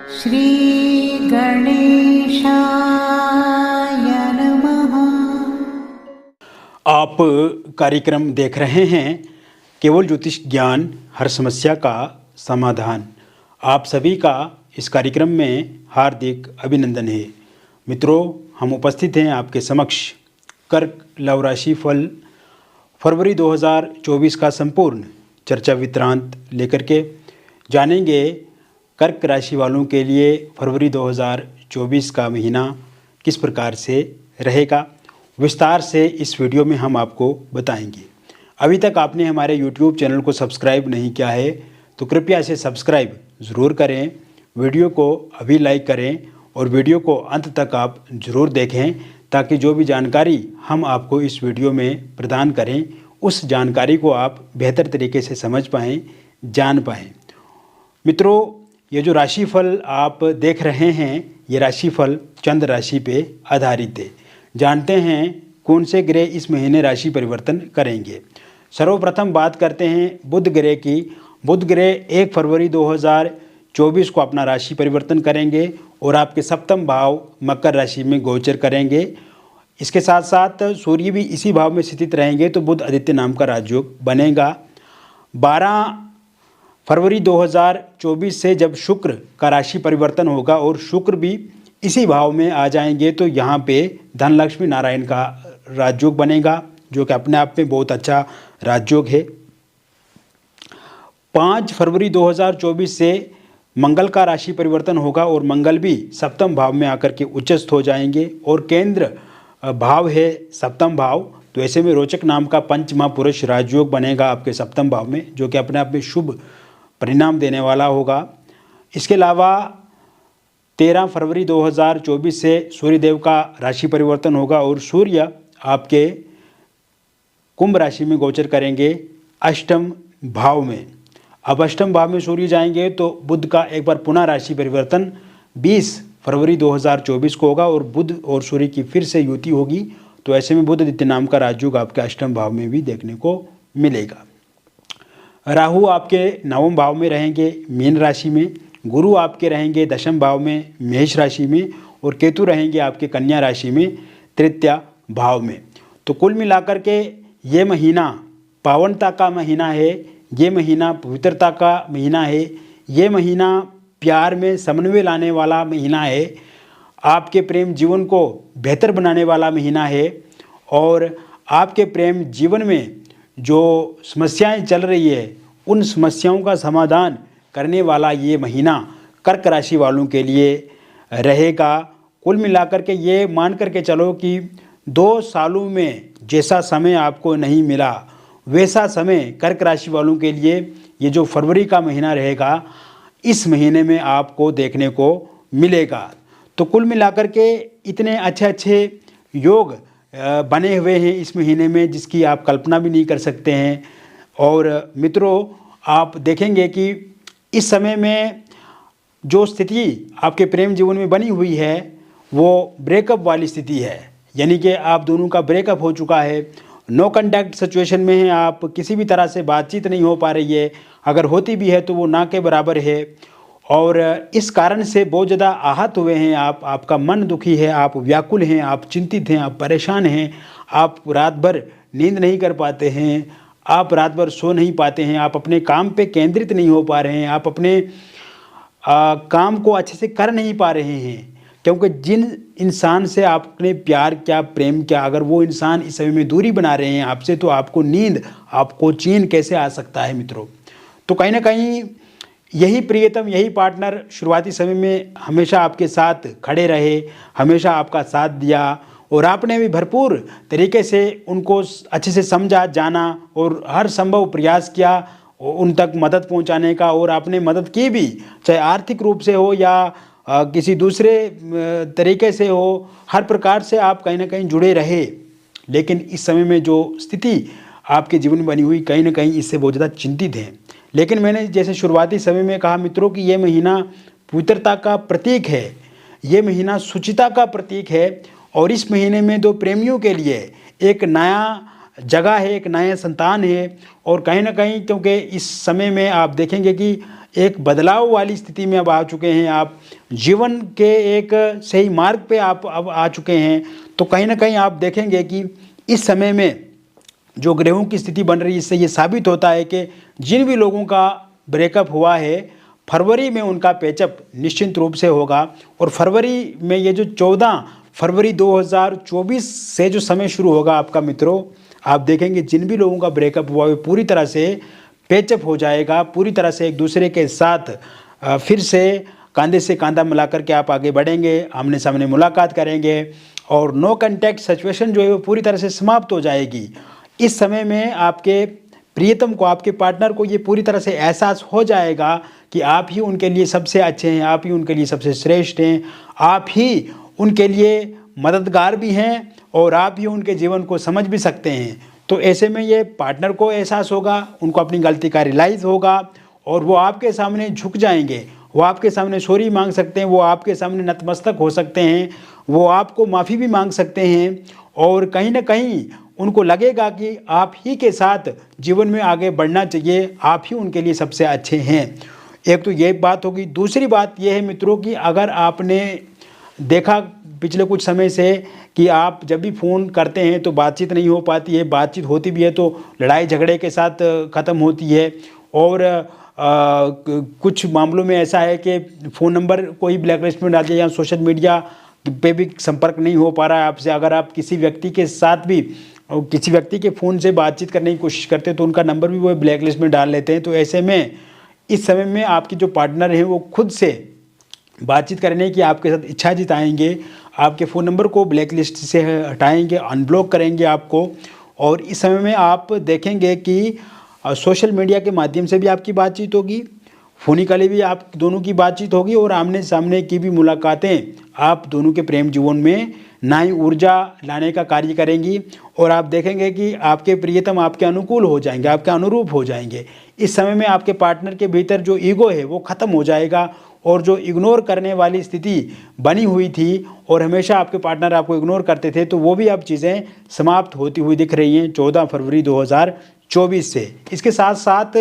श्री गणेशाय नमः। आप कार्यक्रम देख रहे हैं केवल ज्योतिष ज्ञान, हर समस्या का समाधान। आप सभी का इस कार्यक्रम में हार्दिक अभिनंदन है। मित्रों, हम उपस्थित हैं आपके समक्ष कर्क लव राशि फल फरवरी 2024 का संपूर्ण चर्चा वितरांत लेकर के जानेंगे कर्क राशि वालों के लिए फरवरी 2024 का महीना किस प्रकार से रहेगा, विस्तार से इस वीडियो में हम आपको बताएंगे। अभी तक आपने हमारे YouTube चैनल को सब्सक्राइब नहीं किया है तो कृपया इसे सब्सक्राइब ज़रूर करें, वीडियो को अभी लाइक करें और वीडियो को अंत तक आप ज़रूर देखें ताकि जो भी जानकारी हम आपको इस वीडियो में प्रदान करें उस जानकारी को आप बेहतर तरीके से समझ पाएँ, जान पाएँ। मित्रों, ये जो राशिफल आप देख रहे हैं ये राशिफल चंद्र राशि पे आधारित है। जानते हैं कौन से ग्रह इस महीने राशि परिवर्तन करेंगे। सर्वप्रथम बात करते हैं बुध ग्रह की। बुध ग्रह 1 फरवरी 2024 को अपना राशि परिवर्तन करेंगे और आपके सप्तम भाव मकर राशि में गोचर करेंगे। इसके साथ साथ सूर्य भी इसी भाव में स्थित रहेंगे तो बुध आदित्य नाम का राजयोग बनेगा। 12 फरवरी 2024 से जब शुक्र का राशि परिवर्तन होगा और शुक्र भी इसी भाव में आ जाएंगे तो यहाँ पे धनलक्ष्मी नारायण का राजयोग बनेगा जो कि अपने आप में बहुत अच्छा राजयोग है। 5 फरवरी 2024 से मंगल का राशि परिवर्तन होगा और मंगल भी सप्तम भाव में आकर के उच्चस्थ हो जाएंगे और केंद्र भाव है सप्तम भाव, तो ऐसे में रोचक नाम का पंच महापुरुष राजयोग बनेगा आपके सप्तम भाव में जो कि अपने आप में शुभ परिणाम देने वाला होगा। इसके अलावा 13 फरवरी 2024 से सूर्यदेव का राशि परिवर्तन होगा और सूर्य आपके कुंभ राशि में गोचर करेंगे अष्टम भाव में। अब अष्टम भाव में सूर्य जाएंगे तो बुध का एक बार पुनः राशि परिवर्तन 20 फरवरी 2024 को होगा और बुध और सूर्य की फिर से युति होगी, तो ऐसे में बुध आदित्य नाम का राजयोग आपके अष्टम भाव में भी देखने को मिलेगा। राहु आपके नवम भाव में रहेंगे मीन राशि में, गुरु आपके रहेंगे दशम भाव में मेष राशि में और केतु रहेंगे आपके कन्या राशि में तृतीय भाव में। तो कुल मिलाकर के ये महीना पावनता का महीना है, ये महीना पवित्रता का महीना है, ये महीना प्यार में समन्वय लाने वाला महीना है, आपके प्रेम जीवन को बेहतर बनाने वाला महीना है और आपके प्रेम जीवन में जो समस्याएं चल रही है उन समस्याओं का समाधान करने वाला ये महीना कर्क राशि वालों के लिए रहेगा। कुल मिलाकर के ये मान करके चलो कि 2 सालों में जैसा समय आपको नहीं मिला वैसा समय कर्क राशि वालों के लिए ये जो फरवरी का महीना रहेगा इस महीने में आपको देखने को मिलेगा। तो कुल मिलाकर के इतने अच्छे योग बने हुए हैं इस महीने में जिसकी आप कल्पना भी नहीं कर सकते हैं। और मित्रों, आप देखेंगे कि इस समय में जो स्थिति आपके प्रेम जीवन में बनी हुई है वो ब्रेकअप वाली स्थिति है, यानी कि आप दोनों का ब्रेकअप हो चुका है, नो कॉन्टैक्ट सिचुएशन में है, आप किसी भी तरह से बातचीत नहीं हो पा रही है, अगर होती भी है तो वो ना के बराबर है और इस कारण से बहुत ज़्यादा आहत हुए हैं आप, आपका मन दुखी है, आप व्याकुल हैं, आप चिंतित हैं, आप परेशान हैं, आप रात भर नींद नहीं कर पाते हैं, आप रात भर सो नहीं पाते हैं, आप अपने काम पे केंद्रित नहीं हो पा रहे हैं, आप अपने काम को अच्छे से कर नहीं पा रहे हैं क्योंकि जिन इंसान से आपने प्यार क्या प्रेम क्या अगर वो इंसान इस समय में दूरी बना रहे हैं आपसे तो आपको नींद आपको चैन कैसे आ सकता है मित्रों। तो कहीं ना कहीं यही प्रियतम यही पार्टनर शुरुआती समय में हमेशा आपके साथ खड़े रहे, हमेशा आपका साथ दिया और आपने भी भरपूर तरीके से उनको अच्छे से समझा जाना और हर संभव प्रयास किया उन तक मदद पहुंचाने का और आपने मदद की भी, चाहे आर्थिक रूप से हो या किसी दूसरे तरीके से हो, हर प्रकार से आप कहीं ना कहीं जुड़े रहे। लेकिन इस समय में जो स्थिति आपके जीवन में बनी हुई कहीं ना कहीं इससे बहुत ज़्यादा चिंतित हैं। लेकिन मैंने जैसे शुरुआती समय में कहा मित्रों कि ये महीना पवित्रता का प्रतीक है, ये महीना शुचिता का प्रतीक है और इस महीने में दो प्रेमियों के लिए एक नया जगह है, एक नया संतान है और कहीं ना कहीं क्योंकि इस समय में आप देखेंगे कि एक बदलाव वाली स्थिति में अब आ चुके हैं आप जीवन के एक सही मार्ग पे आप अब आ चुके हैं, तो कहीं ना कहीं आप देखेंगे कि इस समय में जो ग्रहों की स्थिति बन रही है, इससे ये साबित होता है कि जिन भी लोगों का ब्रेकअप हुआ है, फरवरी में उनका पैचअप निश्चित रूप से होगा। और फरवरी में ये जो 14 फरवरी 2024 से जो समय शुरू होगा आपका मित्रों, आप देखेंगे जिन भी लोगों का ब्रेकअप हुआ है पूरी तरह से पैचअप हो जाएगा, पूरी तरह से एक दूसरे के साथ फिर से कांधा मिला करके आप आगे बढ़ेंगे, आमने सामने मुलाकात करेंगे और नो कांटेक्ट सिचुएशन जो है वो पूरी तरह से समाप्त हो जाएगी। इस समय में आपके प्रियतम को, आपके पार्टनर को ये पूरी तरह से एहसास हो जाएगा कि आप ही उनके लिए सबसे अच्छे हैं, आप ही उनके लिए सबसे श्रेष्ठ हैं, आप ही उनके लिए मददगार भी हैं और आप ही उनके जीवन को समझ भी सकते हैं। तो ऐसे में ये पार्टनर को एहसास होगा, उनको अपनी गलती का रियलाइज़ होगा और वो आपके सामने झुक जाएंगे, वो आपके सामने सॉरी मांग सकते हैं, वो आपके सामने नतमस्तक हो सकते हैं, वो आपको माफ़ी भी मांग सकते हैं और कहीं ना कहीं उनको लगेगा कि आप ही के साथ जीवन में आगे बढ़ना चाहिए, आप ही उनके लिए सबसे अच्छे हैं। एक तो ये बात होगी। दूसरी बात यह है मित्रों कि अगर आपने देखा पिछले कुछ समय से कि आप जब भी फ़ोन करते हैं तो बातचीत नहीं हो पाती है, बातचीत होती भी है तो लड़ाई झगड़े के साथ ख़त्म होती है और कुछ मामलों में ऐसा है कि फ़ोन नंबर कोई ब्लैक लिस्ट में डाल दिया या सोशल मीडिया पे भी संपर्क नहीं हो पा रहा है आपसे। अगर आप किसी व्यक्ति के साथ भी किसी व्यक्ति के फ़ोन से बातचीत करने की कोशिश करते हैं तो उनका नंबर भी वो ब्लैक लिस्ट में डाल लेते हैं। तो ऐसे में इस समय में आपके जो पार्टनर हैं वो खुद से बातचीत करने की आपके साथ इच्छा जताएंगे, आपके फ़ोन नंबर को ब्लैक लिस्ट से हटाएंगे, अनब्लॉक करेंगे आपको। और इस समय में आप देखेंगे कि सोशल मीडिया के माध्यम से भी आपकी बातचीत होगी, फ़ोनिकली भी आप दोनों की बातचीत होगी और आमने सामने की भी मुलाकातें आप दोनों के प्रेम जीवन में नई ऊर्जा लाने का कार्य करेंगी और आप देखेंगे कि आपके प्रियतम आपके अनुकूल हो जाएंगे, आपके अनुरूप हो जाएंगे। इस समय में आपके पार्टनर के भीतर जो ईगो है वो ख़त्म हो जाएगा और जो इग्नोर करने वाली स्थिति बनी हुई थी और हमेशा आपके पार्टनर आपको इग्नोर करते थे तो वो भी अब चीज़ें समाप्त होती हुई दिख रही हैं 14 फरवरी 2024 से। इसके साथ साथ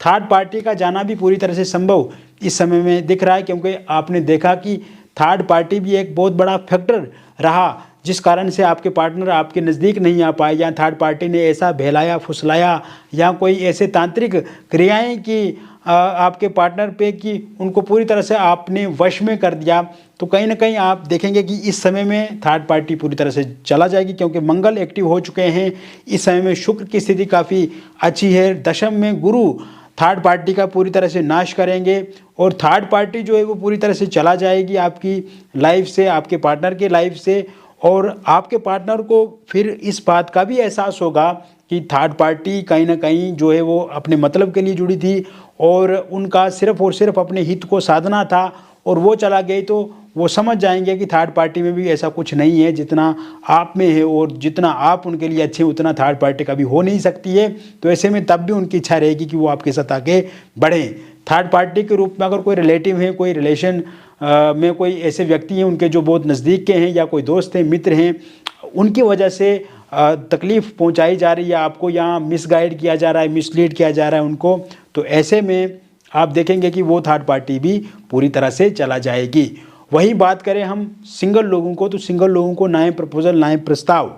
थर्ड पार्टी का जाना भी पूरी तरह से संभव इस समय में दिख रहा है, क्योंकि आपने देखा कि थर्ड पार्टी भी एक बहुत बड़ा फैक्टर रहा जिस कारण से आपके पार्टनर आपके नज़दीक नहीं आ पाए, या थर्ड पार्टी ने ऐसा बहलाया फुसलाया या कोई ऐसे तांत्रिक क्रियाएं की आपके पार्टनर पे कि उनको पूरी तरह से आपने वश में कर दिया। तो कहीं ना कहीं आप देखेंगे कि इस समय में थर्ड पार्टी पूरी तरह से चला जाएगी, क्योंकि मंगल एक्टिव हो चुके हैं। इस समय में शुक्र की स्थिति काफ़ी अच्छी है, दशम में गुरु थर्ड पार्टी का पूरी तरह से नाश करेंगे और थर्ड पार्टी जो है वो पूरी तरह से चला जाएगी आपकी लाइफ से, आपके पार्टनर के लाइफ से। और आपके पार्टनर को फिर इस बात का भी एहसास होगा कि थर्ड पार्टी कहीं ना कहीं जो है वो अपने मतलब के लिए जुड़ी थी और उनका सिर्फ और सिर्फ अपने हित को साधना था और वो चला गई। तो वो समझ जाएंगे कि थर्ड पार्टी में भी ऐसा कुछ नहीं है जितना आप में है, और जितना आप उनके लिए अच्छे उतना थर्ड पार्टी कभी हो नहीं सकती है। तो ऐसे में तब भी उनकी इच्छा रहेगी कि वो आपके साथ आगे बढ़ें। थर्ड पार्टी के रूप में अगर कोई रिलेटिव है, कोई रिलेशन में कोई ऐसे व्यक्ति हैं उनके जो बहुत नज़दीक के हैं या कोई दोस्त हैं, मित्र हैं, उनकी वजह से तकलीफ़ पहुंचाई जा रही है आपको, या मिसगाइड किया जा रहा है, मिसलीड किया जा रहा है उनको, तो ऐसे में आप देखेंगे कि वो थर्ड पार्टी भी पूरी तरह से चला जाएगी। वही बात करें हम सिंगल लोगों को, तो सिंगल लोगों को नए प्रपोजल, नए प्रस्ताव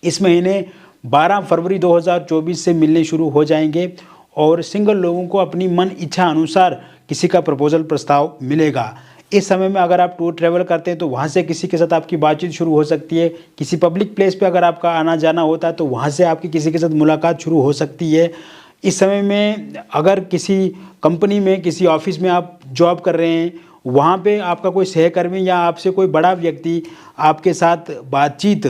इस महीने 12 फरवरी 2024 से मिलने शुरू हो जाएंगे और सिंगल लोगों को अपनी मन इच्छा अनुसार किसी का प्रपोजल प्रस्ताव मिलेगा। इस समय में अगर आप टूर ट्रैवल करते हैं तो वहाँ से किसी के साथ आपकी बातचीत शुरू हो सकती है। किसी पब्लिक प्लेस पे अगर आपका आना जाना होता है तो वहाँ से आपकी किसी के साथ मुलाकात शुरू हो सकती है। इस समय में अगर किसी कंपनी में, किसी ऑफिस में आप जॉब कर रहे हैं, वहाँ पे आपका कोई सहकर्मी या आपसे कोई बड़ा व्यक्ति आपके साथ बातचीत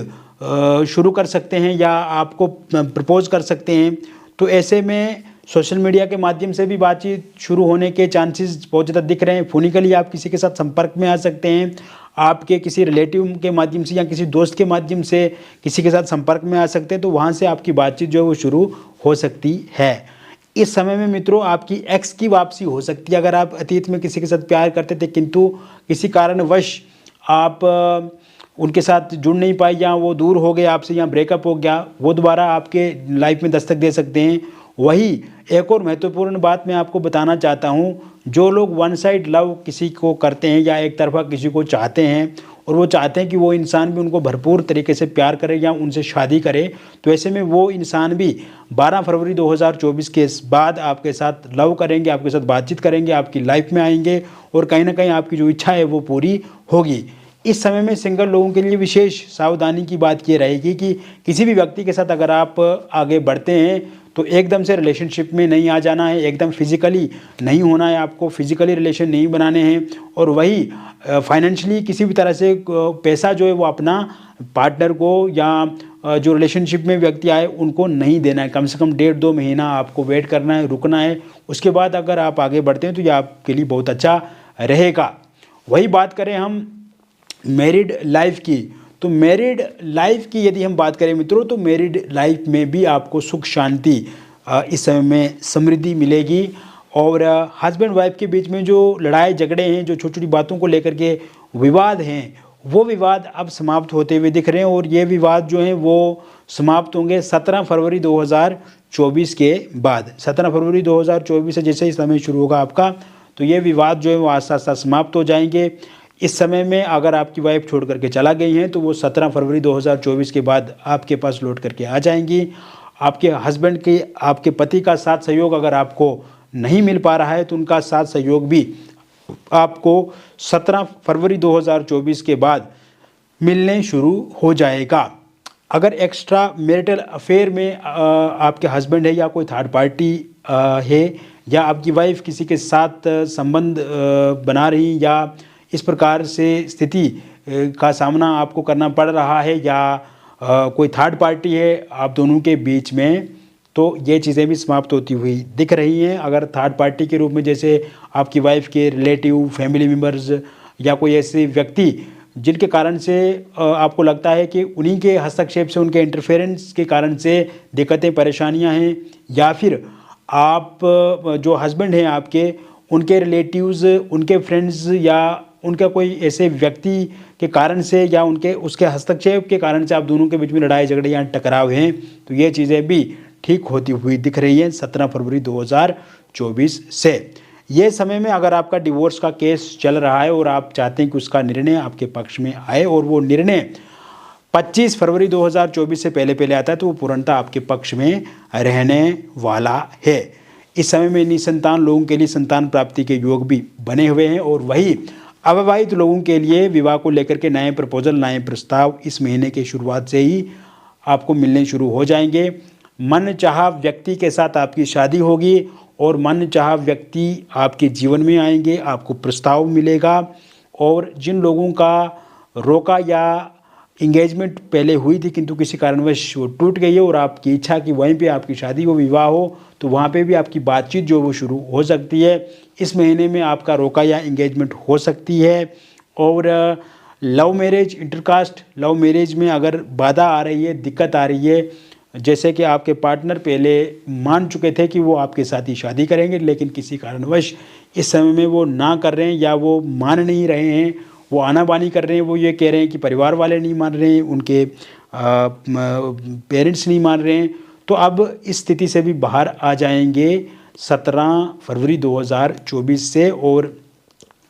शुरू कर सकते हैं या आपको प्रपोज कर सकते हैं। तो ऐसे में सोशल मीडिया के माध्यम से भी बातचीत शुरू होने के चांसेस बहुत ज़्यादा दिख रहे हैं। फोनिकली आप किसी के साथ संपर्क में आ सकते हैं, आपके किसी रिलेटिव के माध्यम से या किसी दोस्त के माध्यम से किसी के साथ संपर्क में आ सकते हैं, तो वहाँ से आपकी बातचीत जो है वो शुरू हो सकती है। इस समय में मित्रों आपकी एक्स की वापसी हो सकती है। अगर आप अतीत में किसी के साथ प्यार करते थे किंतु किसी कारणवश आप उनके साथ जुड़ नहीं पाए या वो दूर हो गए आपसे या ब्रेकअप हो गया, वो दोबारा आपके लाइफ में दस्तक दे सकते हैं। वही एक और महत्वपूर्ण बात मैं आपको बताना चाहता हूँ, जो लोग वन साइड लव किसी को करते हैं या एक तरफा किसी को चाहते हैं और वो चाहते हैं कि वो इंसान भी उनको भरपूर तरीके से प्यार करे या उनसे शादी करे, तो ऐसे में वो इंसान भी 12 फरवरी 2024 के बाद आपके साथ लव करेंगे, आपके साथ बातचीत करेंगे, आपकी लाइफ में आएंगे और कहीं ना कहीं आपकी जो इच्छा है वो पूरी होगी। इस समय में सिंगल लोगों के लिए विशेष सावधानी की बात ये रहेगी कि किसी भी व्यक्ति के साथ अगर आप आगे बढ़ते हैं तो एकदम से रिलेशनशिप में नहीं आ जाना है, एकदम फिजिकली नहीं होना है, आपको फिजिकली रिलेशन नहीं बनाने हैं और वही फाइनेंशियली किसी भी तरह से पैसा जो है वो अपना पार्टनर को या जो रिलेशनशिप में व्यक्ति आए उनको नहीं देना है। कम से कम 1.5-2 महीना आपको वेट करना है, रुकना है। उसके बाद अगर आप आगे बढ़ते हैं तो ये आपके लिए बहुत अच्छा रहेगा। वही बात करें हम मैरिड लाइफ की, तो मैरिड लाइफ की यदि हम बात करें मित्रों, तो मैरिड लाइफ में भी आपको सुख शांति इस समय में समृद्धि मिलेगी और हस्बैंड वाइफ के बीच में जो लड़ाई झगड़े हैं, जो छोटी छोटी बातों को लेकर के विवाद हैं, वो विवाद अब समाप्त होते हुए दिख रहे हैं और ये विवाद जो हैं वो समाप्त होंगे 17 फरवरी 2024 के बाद। 17 फरवरी 2024 से जैसे ही समय शुरू होगा आपका, तो ये विवाद जो है वो आस्ते आस्ते समाप्त हो जाएंगे। इस समय में अगर आपकी वाइफ छोड़ करके चला गई हैं तो वो 17 फरवरी 2024 के बाद आपके पास लौट करके आ जाएंगी। आपके हस्बैंड के, आपके पति का साथ सहयोग अगर आपको नहीं मिल पा रहा है तो उनका साथ सहयोग भी आपको 17 फरवरी 2024 के बाद मिलने शुरू हो जाएगा। अगर एक्स्ट्रा मैरिटल अफेयर में आपके हस्बैंड है या कोई थर्ड पार्टी है या आपकी वाइफ किसी के साथ संबंध बना रही या इस प्रकार से स्थिति का सामना आपको करना पड़ रहा है या कोई थर्ड पार्टी है आप दोनों के बीच में, तो ये चीज़ें भी समाप्त होती हुई दिख रही हैं। अगर थर्ड पार्टी के रूप में जैसे आपकी वाइफ के रिलेटिव, फैमिली मेम्बर्स या कोई ऐसे व्यक्ति जिनके कारण से आपको लगता है कि उन्हीं के हस्तक्षेप से, उनके इंटरफेरेंस के कारण से दिक्कतें परेशानियां हैं, या फिर आप जो हस्बैंड हैं आपके, उनके रिलेटिव्स, उनके फ्रेंड्स या उनका कोई ऐसे व्यक्ति के कारण से या उसके हस्तक्षेप के कारण से आप दोनों के बीच में लड़ाई झगड़े या टकराव हैं, तो ये चीज़ें भी ठीक होती हुई दिख रही हैं 17 फरवरी 2024 से। ये समय में अगर आपका डिवोर्स का केस चल रहा है और आप चाहते हैं कि उसका निर्णय आपके पक्ष में आए और वो निर्णय 25 फरवरी 2024 से पहले पहले आता है, तो वो पूर्णतः आपके पक्ष में रहने वाला है। इस समय में निसंतान लोगों के लिए संतान प्राप्ति के योग भी बने हुए हैं और वही अविवाहित लोगों के लिए विवाह को लेकर के नए प्रपोजल, नए प्रस्ताव इस महीने की शुरुआत से ही आपको मिलने शुरू हो जाएंगे। मन चाहा व्यक्ति के साथ आपकी शादी होगी और मन चाहा व्यक्ति आपके जीवन में आएंगे, आपको प्रस्ताव मिलेगा। और जिन लोगों का रोका या इंगेजमेंट पहले हुई थी किंतु किसी कारणवश वो टूट गई है और आपकी इच्छा कि वहीं पे आपकी शादी हो, विवाह हो, तो वहाँ पे भी आपकी बातचीत जो वो शुरू हो सकती है। इस महीने में आपका रोका या इंगेजमेंट हो सकती है। और love marriage, intercaste love marriage में अगर बाधा आ रही है, दिक्कत आ रही है, जैसे कि आपके पार्टनर पहले मान चुके थे कि वो आपके साथ ही शादी करेंगे लेकिन किसी कारणवश इस समय में वो ना कर रहे हैं या वो मान नहीं रहे हैं, वो आनाबानी कर रहे हैं, वो ये कह रहे हैं कि परिवार वाले नहीं मान रहे हैं, उनके पेरेंट्स नहीं मान रहे हैं, तो अब इस स्थिति से भी बाहर आ जाएंगे 17 फरवरी 2024 से। और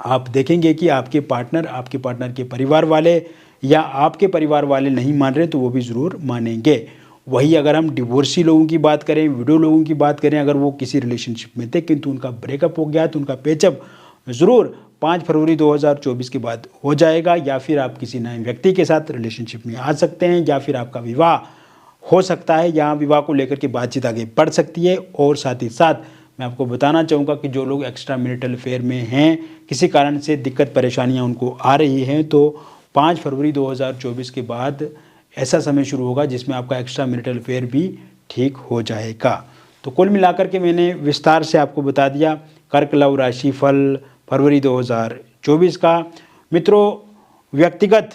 आप देखेंगे कि आपके पार्टनर के परिवार वाले या आपके परिवार वाले नहीं मान रहे तो वो भी ज़रूर मानेंगे। वही अगर हम डिवोर्सी लोगों की बात करें, विडो लोगों की बात करें, अगर वो किसी रिलेशनशिप में थे किंतु उनका ब्रेकअप हो गया तो उनका पेचअप ज़रूर 5 फरवरी 2024 के बाद हो जाएगा, या फिर आप किसी नए व्यक्ति के साथ रिलेशनशिप में आ सकते हैं, या फिर आपका विवाह हो सकता है, या विवाह को लेकर के बातचीत आगे बढ़ सकती है। और साथ ही साथ मैं आपको बताना चाहूँगा कि जो लोग एक्स्ट्रा मैरिटल अफेयर में हैं, किसी कारण से दिक्कत परेशानियाँ उनको आ रही हैं, तो 5 फरवरी 2024 के बाद ऐसा समय शुरू होगा जिसमें आपका एक्स्ट्रा मैरिटल अफेयर भी ठीक हो जाएगा। तो कुल मिलाकर के मैंने विस्तार से आपको बता दिया कर्क लव राशि फल फरवरी 2024 का। मित्रों, व्यक्तिगत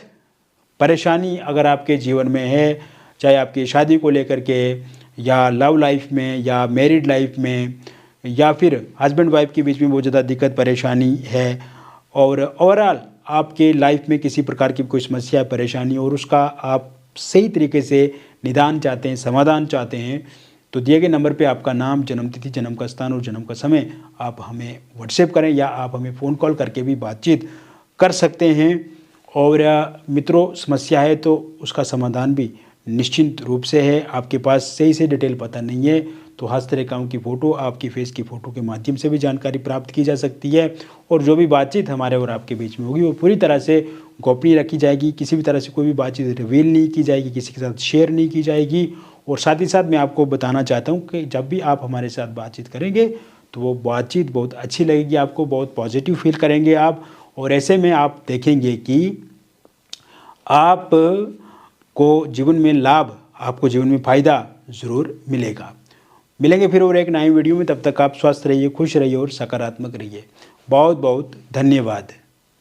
परेशानी अगर आपके जीवन में है, चाहे आपकी शादी को लेकर के या लव लाइफ में या मैरिड लाइफ में या फिर हस्बैंड वाइफ के बीच में बहुत ज़्यादा दिक्कत परेशानी है, और ओवरऑल आपके लाइफ में किसी प्रकार की कोई समस्या परेशानी और उसका आप सही तरीके से निदान चाहते हैं, समाधान चाहते हैं, तो दिए गए नंबर पे आपका नाम, जन्मतिथि, जन्म का स्थान और जन्म का समय आप हमें व्हाट्सएप करें या आप हमें फ़ोन कॉल करके भी बातचीत कर सकते हैं। और मित्रों, समस्या है तो उसका समाधान भी निश्चिंत रूप से है। आपके पास सही से डिटेल पता नहीं है तो हस्त रेखाओं की फ़ोटो, आपकी फेस की फ़ोटो के माध्यम से भी जानकारी प्राप्त की जा सकती है। और जो भी बातचीत हमारे और आपके बीच में होगी वो पूरी तरह से गोपनीय रखी जाएगी। किसी भी तरह से कोई भी बातचीत रिवील नहीं की जाएगी, किसी के साथ शेयर नहीं की जाएगी। और साथ ही साथ मैं आपको बताना चाहता हूँ कि जब भी आप हमारे साथ बातचीत करेंगे तो वो बातचीत बहुत अच्छी लगेगी, आपको बहुत पॉजिटिव फील करेंगे आप। और ऐसे में आप देखेंगे कि आप को जीवन में लाभ, आपको जीवन में फ़ायदा ज़रूर मिलेगा। मिलेंगे फिर और एक नई वीडियो में, तब तक आप स्वस्थ रहिए, खुश रहिए और सकारात्मक रहिए। बहुत बहुत धन्यवाद।